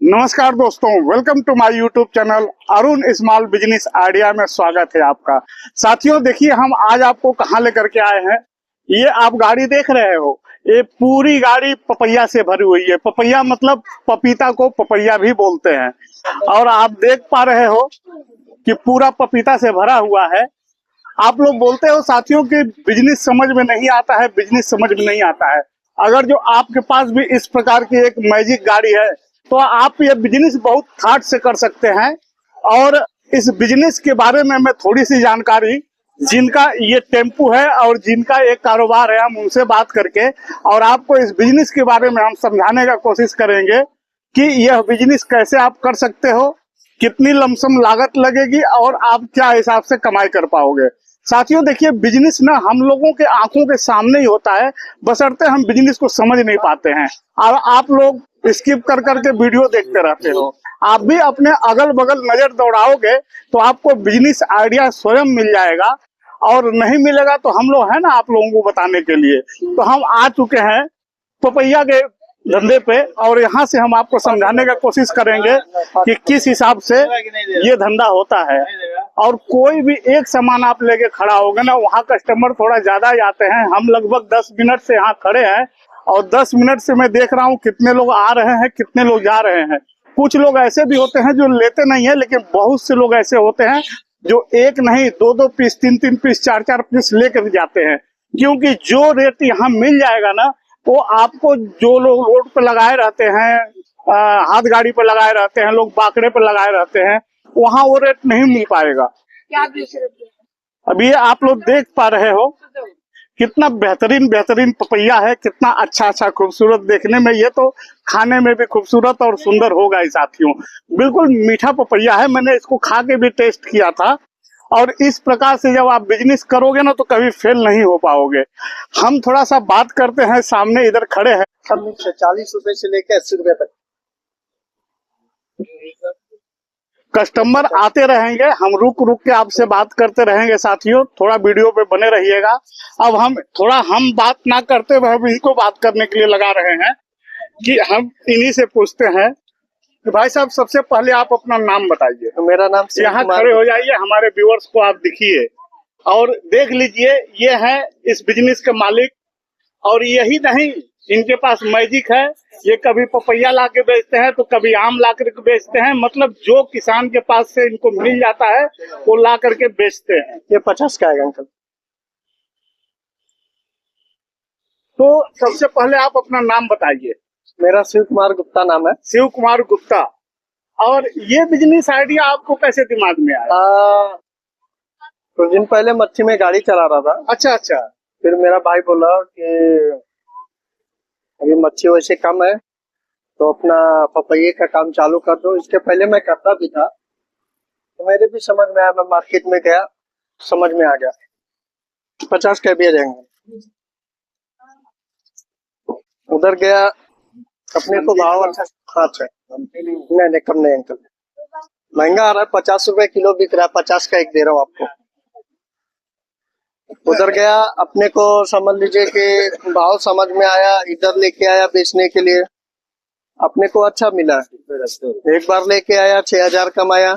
नमस्कार दोस्तों, welcome to my YouTube channel Arun small business idea में स्वागत है आपका। साथियों देखिए, हम आज आपको कहाँ लेकर के आए हैं। ये आप गाड़ी देख रहे हो, ये पूरी गाड़ी पपैया से भरी हुई है। पपैया मतलब पपीता को पपैया भी बोलते हैं। और आप देख पा रहे हो कि पूरा पपीता से भरा हुआ है। आप लोग बोलते हो साथियों कि बिजनेस समझ में नहीं आता है, बिजनेस समझ में नहीं आता है। अगर जो आपके पास भी इस प्रकार की एक मैजिक गाड़ी है तो आप ये बिजनेस बहुत थाट से कर सकते हैं। और इस बिजनेस के बारे में मैं थोड़ी सी जानकारी, जिनका ये टेम्पू है और जिनका एक कारोबार है, हम उनसे बात करके और आपको इस बिजनेस के बारे में हम समझाने का कोशिश करेंगे कि यह बिजनेस कैसे आप कर सकते हो, कितनी लमसम लागत लगेगी और आप क्या हिसाब से कमाई कर पाओगे। साथियों देखिए, बिजनेस ना हम लोगों के आंखों के सामने ही होता है, बशर्ते हम बिजनेस को समझ नहीं पाते हैं। और आप लोग स्किप कर करके वीडियो देखते रहते हो। आप भी अपने अगल बगल नजर दौड़ाओगे तो आपको बिजनेस आइडिया स्वयं मिल जाएगा, और नहीं मिलेगा तो हम लोग है ना आप लोगों को बताने के लिए। तो हम आ चुके हैं पपैया के धंधे पे, और यहाँ से हम आपको समझाने का कोशिश करेंगे कि किस हिसाब से ये धंधा होता है। और कोई भी एक सामान आप लेके खड़ा होगा ना, वहाँ कस्टमर थोड़ा ज्यादा ही आते हैं। हम लगभग 10 मिनट से यहाँ खड़े हैं और 10 मिनट से मैं देख रहा हूँ कितने लोग आ रहे हैं, कितने लोग जा रहे हैं। कुछ लोग ऐसे भी होते हैं जो लेते नहीं है, लेकिन बहुत से लोग ऐसे होते हैं जो एक नहीं, दो पीस, तीन पीस, चार पीस लेकर जाते हैं। क्योंकि जो रेट यहाँ मिल जाएगा ना, वो आपको जो लोग रोड पे लगाए रहते हैं, हाथ गाड़ी पे लगाए रहते हैं, लोग बाकड़े पे लगाए रहते हैं, वहाँ वो रेट नहीं मिल पाएगा। अभी आप लोग देख पा रहे हो कितना बेहतरीन बेहतरीन पपैया है, कितना अच्छा खूबसूरत देखने में। ये तो खाने में भी खूबसूरत और सुंदर होगा ही साथियों। बिल्कुल मीठा पपैया है, मैंने इसको खा के भी टेस्ट किया था। और इस प्रकार से जब आप बिजनेस करोगे ना तो कभी फेल नहीं हो पाओगे। हम थोड़ा सा बात करते हैं, सामने इधर खड़े हैं। सब मिक्स है, 40 रुपए से लेकर 80 रुपए तक। कस्टमर आते रहेंगे, हम रुक के आपसे बात करते रहेंगे साथियों। थोड़ा वीडियो पे बने रहिएगा। अब हम बात ना करते हुए हम इनको बात करने के लिए लगा रहे हैं कि हम इन्हीं से पूछते हैं कि भाई साहब, सबसे पहले आप अपना नाम बताइए। मेरा नाम यहाँ खड़े हो जाइए, हमारे व्यूअर्स को आप दिखिए और देख लीजिए। ये है इस बिजनेस के मालिक, और यही नहीं, इनके पास मैजिक है। ये कभी पपैया ला के बेचते हैं तो कभी आम ला करके बेचते हैं। मतलब जो किसान के पास से इनको मिल जाता है वो ला करके बेचते हैं। ये 50 का है अंकल। तो सबसे पहले आप अपना नाम बताइए। मेरा शिव कुमार गुप्ता नाम है। शिव कुमार गुप्ता। और ये बिजनेस आइडिया आपको कैसे दिमाग में आया? कुछ दिन पहले मच्छी में गाड़ी चला रहा था। अच्छा। फिर मेरा भाई बोला कि अभी मच्छी वैसे कम है तो अपना पपैये का काम चालू कर दो। इसके पहले मैं करता भी था, तो मेरे भी समझ में आया। मैं मार्केट में गया, समझ में आ गया 50 का भी आ जाएंगे। उधर गया, अपने को भाव अच्छा। हाँ अच्छा, नहीं कम नहीं अंकल, महंगा आ रहा है। 50 रुपए किलो बिक रहा है, 50 का एक दे रहा हूँ आपको। उधर गया, अपने को समझ लीजिए कि भाव समझ में आया, इधर लेके आया बेचने के लिए। अपने को अच्छा मिला। एक बार लेके आया, 6000 कमाया,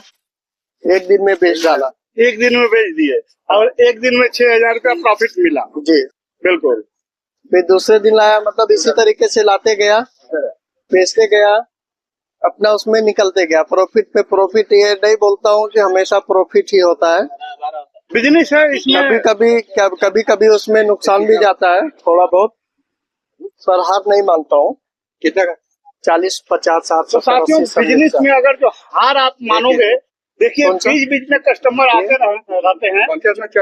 एक दिन में बेच डाला। एक दिन में बेच दिए और एक दिन में 6000 रुपया प्रॉफिट मिला। जी बिल्कुल। फिर दूसरे दिन लाया, मतलब इसी तरीके से लाते गया, बेचते गया, अपना उसमें निकलते गया। प्रॉफिट पे प्रॉफिट। ये नहीं बोलता हूँ कि हमेशा प्रॉफिट ही होता है, बिजनेस है इसमें। कभी कभी उसमें नुकसान भी जाता है थोड़ा बहुत, पर हार नहीं मानता हूँ। कितना का? 40, 50, 60। तो साथियों, बिजनेस में अगर जो हार आप मानोगे, देखिए बीच में कस्टमर आते रहते हैं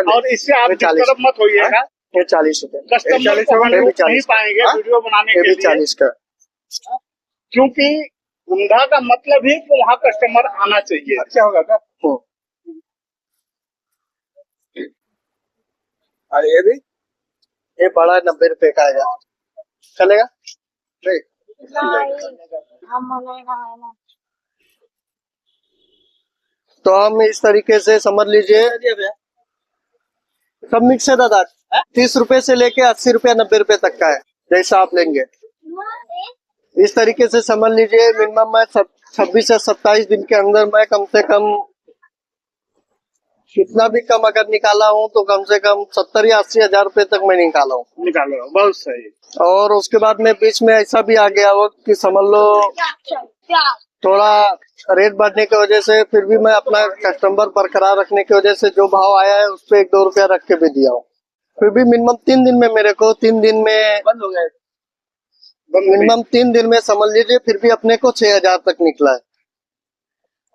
और इससे आप डिस्टर्ब मत होइएगा। ये 40 रुपए कस्टमर को हम लोग नहीं पाएंगे वीडियो बनाने के लिए। 40 का, क्योंकि धंधा का मतलब ही कि वहाँ कस्टमर आना चाहिए। अच्छा होगा क्या? अरे ये बड़ा 90 रुपए का आएगा, चलेगा? नहीं। तो हम इस तरीके से समझ लीजिए, सब मिक्स है दादा। 30 रुपए से लेके 80 रुपया 90 रुपए तक का है, जैसा आप लेंगे। इस तरीके से समझ लीजिए। मिनिमम मैं 26 से 27 दिन के अंदर मैं कम से कम कितना भी कम अगर निकाला हूँ तो कम से कम 70 या 80 हजार रुपए तक मैं निकाला हूँ। निकालो, बहुत सही। और उसके बाद में बीच में ऐसा भी आ गया वक्त कि समझ लो थोड़ा रेट बढ़ने की वजह से फिर भी मैं अपना कस्टमर बरकरार रखने की वजह से जो भाव आया है उस पर 1-2 रुपया रख के भी दिया हूँ। फिर भी मिनिमम 3 दिन में मेरे को 3 दिन में बंद हो गए, मिनिमम 3 दिन में समझ लीजिए फिर भी अपने को 6,000 तक निकला है।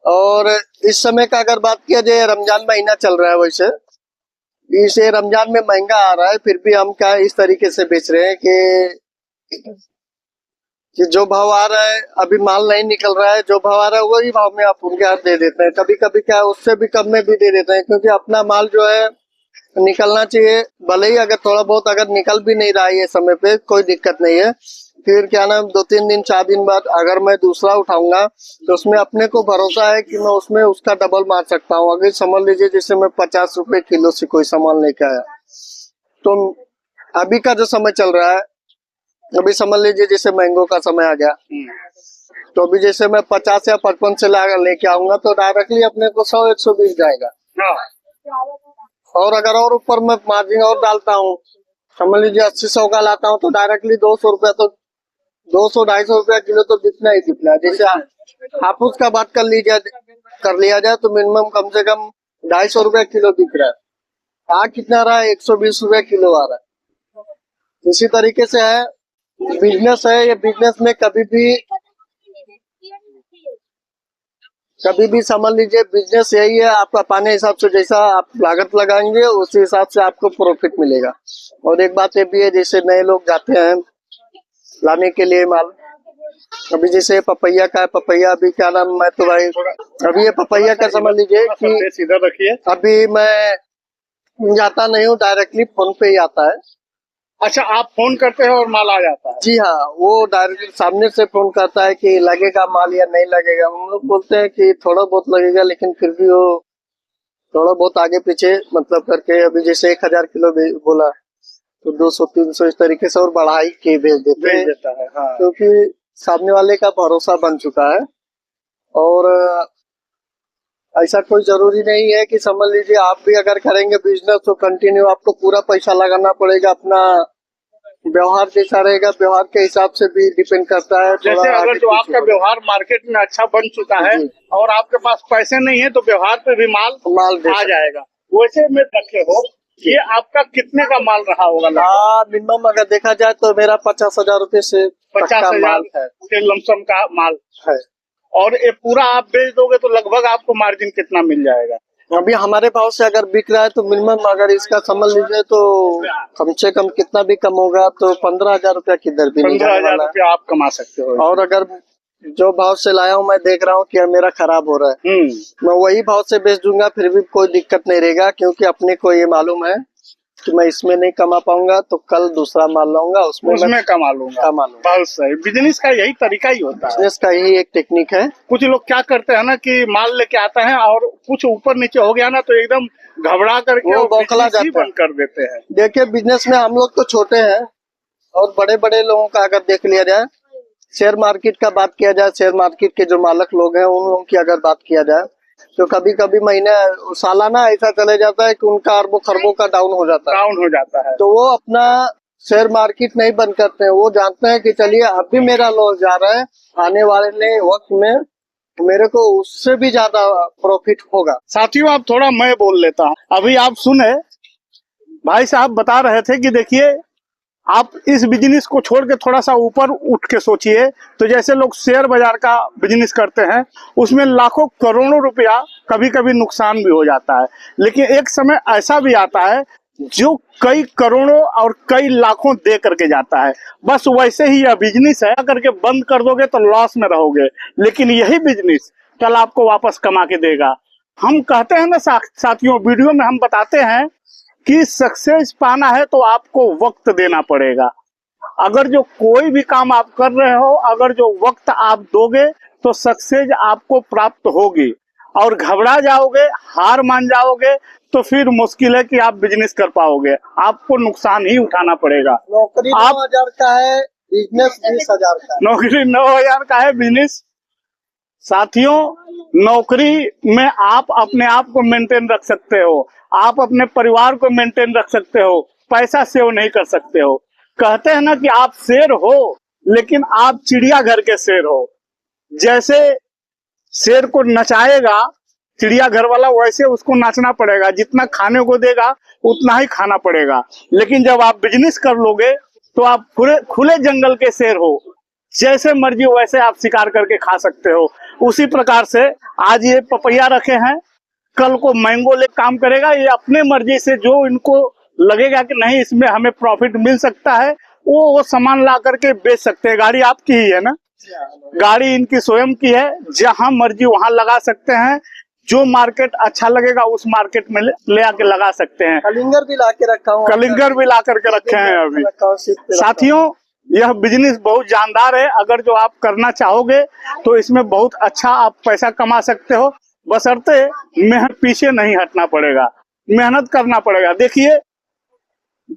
और इस समय का अगर बात किया जाए, रमजान महीना चल रहा है, वैसे इसे रमजान में महंगा आ रहा है, फिर भी हम क्या इस तरीके से बेच रहे हैं कि जो भाव आ रहा है, अभी माल नहीं निकल रहा है, जो भाव आ रहा है वही भाव में आप उनके हाथ दे देते हैं। कभी कभी क्या उससे भी कम में भी दे देते हैं, क्योंकि अपना माल जो है निकलना चाहिए। भले ही अगर थोड़ा बहुत अगर निकल भी नहीं रहा है ये समय पे, कोई दिक्कत नहीं है। फिर क्या नाम 2-3 दिन 4 दिन बाद अगर मैं दूसरा उठाऊंगा तो उसमें अपने को भरोसा है कि मैं उसमें उसका डबल मार सकता हूँ। अगर समझ लीजिए जैसे मैं 50 रुपए किलो से कोई सामान लेके आया, तो अभी का जो समय चल रहा है, अभी समझ लीजिए जैसे मैंगो का समय आ गया, तो अभी जैसे मैं 50 या 55 से लेके आऊंगा तो डायरेक्टली अपने को 100-120 जाएगा। और अगर और ऊपर मैं मार्जिन और डालता हूँ, समझ लीजिए 80-100 का लाता हूँ तो डायरेक्टली 200 रुपया, तो 200-250 रुपया किलो तो बिकना ही बिकना है। जैसे हापुस का बात कर लिया जाए तो मिनिमम कम से कम 250 रुपया किलो बिक रहा है। कितना रहा है, 120 रुपया किलो आ रहा है। इसी तरीके से है, बिजनेस है ये। बिजनेस में कभी भी समझ लीजिए बिजनेस यही है, आपका अपने हिसाब से जैसा आप लागत लगाएंगे उसी हिसाब से आपको प्रॉफिट मिलेगा। और एक बात ये भी है, जैसे नए लोग जाते हैं लाने के लिए माल, अभी जैसे पपैया का है, पपैया अभी क्या नाम, मैं तो भाई अभी ये पपैया का समझ लीजिए कि इधर रखिए। अभी मैं जाता नहीं हूँ, डायरेक्टली फोन पे ही आता है। अच्छा, आप फोन करते हैं और माल आ जाता है? जी हाँ, वो डायरेक्टली सामने से फोन करता है कि लगेगा माल या नहीं लगेगा। हम लोग बोलते हैं कि थोड़ा बहुत लगेगा, लेकिन फिर भी वो थोड़ा बहुत आगे पीछे मतलब करके, अभी जैसे 1000 किलो बोला तो 200-300 इस तरीके से और बढ़ाई के भेज देते हैं, हाँ। क्योंकि सामने वाले का भरोसा बन चुका है। और ऐसा कोई जरूरी नहीं है कि समझ लीजिए आप भी अगर करेंगे बिजनेस तो कंटिन्यू आपको पूरा पैसा लगाना पड़ेगा। अपना व्यवहार जैसा रहेगा, व्यवहार के हिसाब से भी डिपेंड करता है। जैसे अगर जो आपका व्यवहार मार्केट में अच्छा बन चुका है और आपके पास पैसे नहीं है तो व्यवहार पे भी माल आ जाएगा। वैसे में रखे हो, ये आपका कितने का माल रहा होगा? मिनिमम अगर देखा जाए तो मेरा 50,000 रुपए से 50,000 के लमसम का माल है। और ये पूरा आप बेच दोगे तो लगभग आपको मार्जिन कितना मिल जाएगा? अभी हमारे भाव से अगर बिक रहा है तो मिनिमम अगर इसका समझ लीजिए तो कम से कम कितना भी कम होगा तो 15,000 रुपया किधर भी 15,000 रुपया आप कमा सकते हो। और अगर जो भाव से लाया हूँ मैं देख रहा हूँ कि मेरा खराब हो रहा है, मैं वही भाव से बेच दूंगा, फिर भी कोई दिक्कत नहीं रहेगा, क्योंकि अपने को ये मालूम है कि मैं इसमें नहीं कमा पाऊंगा तो कल दूसरा माल लाऊंगा, उसमें कमा लूंगा। बहुत सही। बिजनेस का यही तरीका ही होता है। बिजनेस का यही एक टेक्निक है। कुछ लोग क्या करते हैं ना कि माल लेके आता है और कुछ ऊपर नीचे हो गया ना तो एकदम घबरा करके वो बौखला जाते हैं, बंद कर देते हैं। देखिए बिजनेस में हम लोग तो छोटे हैं, और बड़े बड़े लोगों का अगर देख लिया जाए, शेयर मार्केट का बात किया जाए, शेयर मार्केट के जो मालक लोग हैं उन लोगों की अगर बात किया जाए तो कभी कभी महीने सालाना ऐसा चले जाता है कि उनका अरबों खरबों का डाउन हो जाता है। तो वो अपना शेयर मार्केट नहीं बंद करते हैं, वो जानते हैं कि चलिए अभी मेरा लॉस जा रहा है, आने वाले वक्त में मेरे को उससे भी ज्यादा प्रॉफिट होगा। साथियों, आप थोड़ा मैं बोल लेता हूँ। अभी आप सुने, भाई साहब बता रहे थे कि देखिए आप इस बिजनेस को छोड़ के थोड़ा सा ऊपर उठ के सोचिए, तो जैसे लोग शेयर बाजार का बिजनेस करते हैं उसमें लाखों करोड़ों रुपया कभी कभी नुकसान भी हो जाता है, लेकिन एक समय ऐसा भी आता है जो कई करोड़ों और कई लाखों दे करके जाता है। बस वैसे ही यह बिजनेस है, करके बंद कर दोगे तो लॉस में रहोगे, लेकिन यही बिजनेस कल आपको वापस कमा के देगा। हम कहते हैं ना साथियों, वीडियो में हम बताते हैं कि सक्सेस पाना है तो आपको वक्त देना पड़ेगा। अगर जो कोई भी काम आप कर रहे हो, अगर जो वक्त आप दोगे तो सक्सेस आपको प्राप्त होगी। और घबरा जाओगे, हार मान जाओगे तो फिर मुश्किल है कि आप बिजनेस कर पाओगे, आपको नुकसान ही उठाना पड़ेगा। नौकरी 9,000 का है, बिजनेस 20,000 का है। नौकरी 9,000 का है, बिजनेस साथियों, नौकरी में आप अपने आप को मेंटेन रख सकते हो, आप अपने परिवार को मेंटेन रख सकते हो, पैसा सेव नहीं कर सकते हो। कहते हैं ना कि आप शेर हो, लेकिन आप चिड़ियाघर के शेर हो। जैसे शेर को नचाएगा चिड़ियाघर वाला, वैसे उसको नाचना पड़ेगा, जितना खाने को देगा उतना ही खाना पड़ेगा। लेकिन जब आप बिजनेस कर लोगे तो आप पूरे खुले जंगल के शेर हो, जैसे मर्जी वैसे आप शिकार करके खा सकते हो। उसी प्रकार से आज ये पपैया रखे हैं, कल को मैंगो ले काम करेगा। ये अपने मर्जी से जो इनको लगेगा कि नहीं इसमें हमें प्रॉफिट मिल सकता है, वो सामान ला करके बेच सकते हैं। गाड़ी आपकी ही है ना, गाड़ी इनकी स्वयं की है, जहां मर्जी वहां लगा सकते हैं। जो मार्केट अच्छा लगेगा उस मार्केट में ले आके लगा सकते हैं। कलिंगर भी ला के रखा हूँ, कलिंगर भी ला करके रखे हैं अभी। साथियों, यह बिजनेस बहुत जानदार है। अगर जो आप करना चाहोगे तो इसमें बहुत अच्छा आप पैसा कमा सकते हो, बशर्ते पीछे नहीं हटना पड़ेगा, मेहनत करना पड़ेगा। देखिए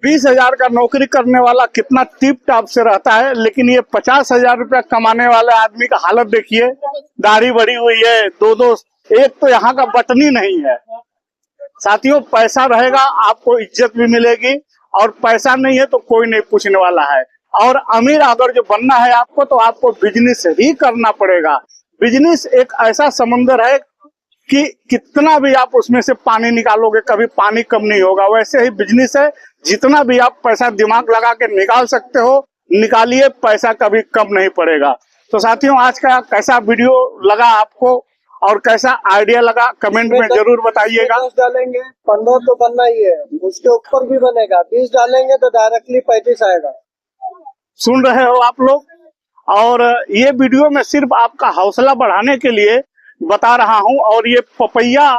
20,000 का नौकरी करने वाला कितना टिप टाप से रहता है, लेकिन ये 50,000 रुपया कमाने वाले आदमी का हालत देखिए। दाढ़ी बढ़ी हुई है, दो एक तो यहाँ का बटनी नहीं है। साथियों, पैसा रहेगा आपको इज्जत भी मिलेगी, और पैसा नहीं है तो कोई नहीं पूछने वाला है। और अमीर अगर जो बनना है आपको, तो आपको बिजनेस ही करना पड़ेगा। बिजनेस एक ऐसा समुंदर है कि कितना भी आप उसमें से पानी निकालोगे कभी पानी कम नहीं होगा। वैसे ही बिजनेस है, जितना भी आप पैसा दिमाग लगा के निकाल सकते हो निकालिए, पैसा कभी कम नहीं पड़ेगा। तो साथियों, आज का कैसा वीडियो लगा आपको और कैसा आइडिया लगा, कमेंट में जरूर बताइएगा। 10 डालेंगे 15 तो बनना ही है, उसके ऊपर भी बनेगा। 20 डालेंगे तो डायरेक्टली 35 आएगा। सुन रहे हो आप लोग, और ये वीडियो में सिर्फ आपका हौसला बढ़ाने के लिए बता रहा हूं। और ये पपैया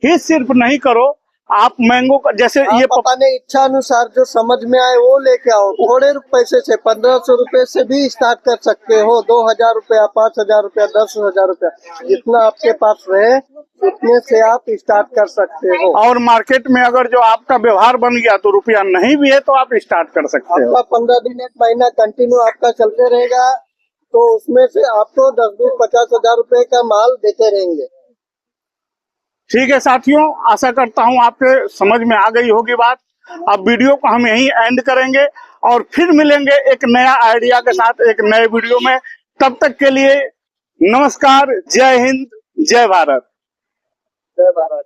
ही सिर्फ नहीं करो, आप मैंगो का, जैसे ये अपने इच्छा अनुसार जो समझ में आए वो लेके आओ। थोड़े पैसे से 1500 रुपए से भी स्टार्ट कर सकते हो। 2,000 रुपया, 5,000 रुपया, 10,000 रुपया, जितना आपके पास रहे उतने से आप स्टार्ट कर सकते हो। और मार्केट में अगर जो आपका व्यवहार बन गया तो रुपया नहीं भी है तो आप स्टार्ट कर सकते हो। आपका 15 दिन 1 महीना कंटिन्यू आपका चलते रहेगा, तो उसमें से आपको 10-20-50,000 रुपए का माल देते रहेंगे। ठीक है साथियों, आशा करता हूं आपके समझ में आ गई होगी बात। अब वीडियो को हम यहीं एंड करेंगे और फिर मिलेंगे एक नया आइडिया के साथ एक नए वीडियो में। तब तक के लिए नमस्कार, जय हिंद, जय भारत। जय भारत।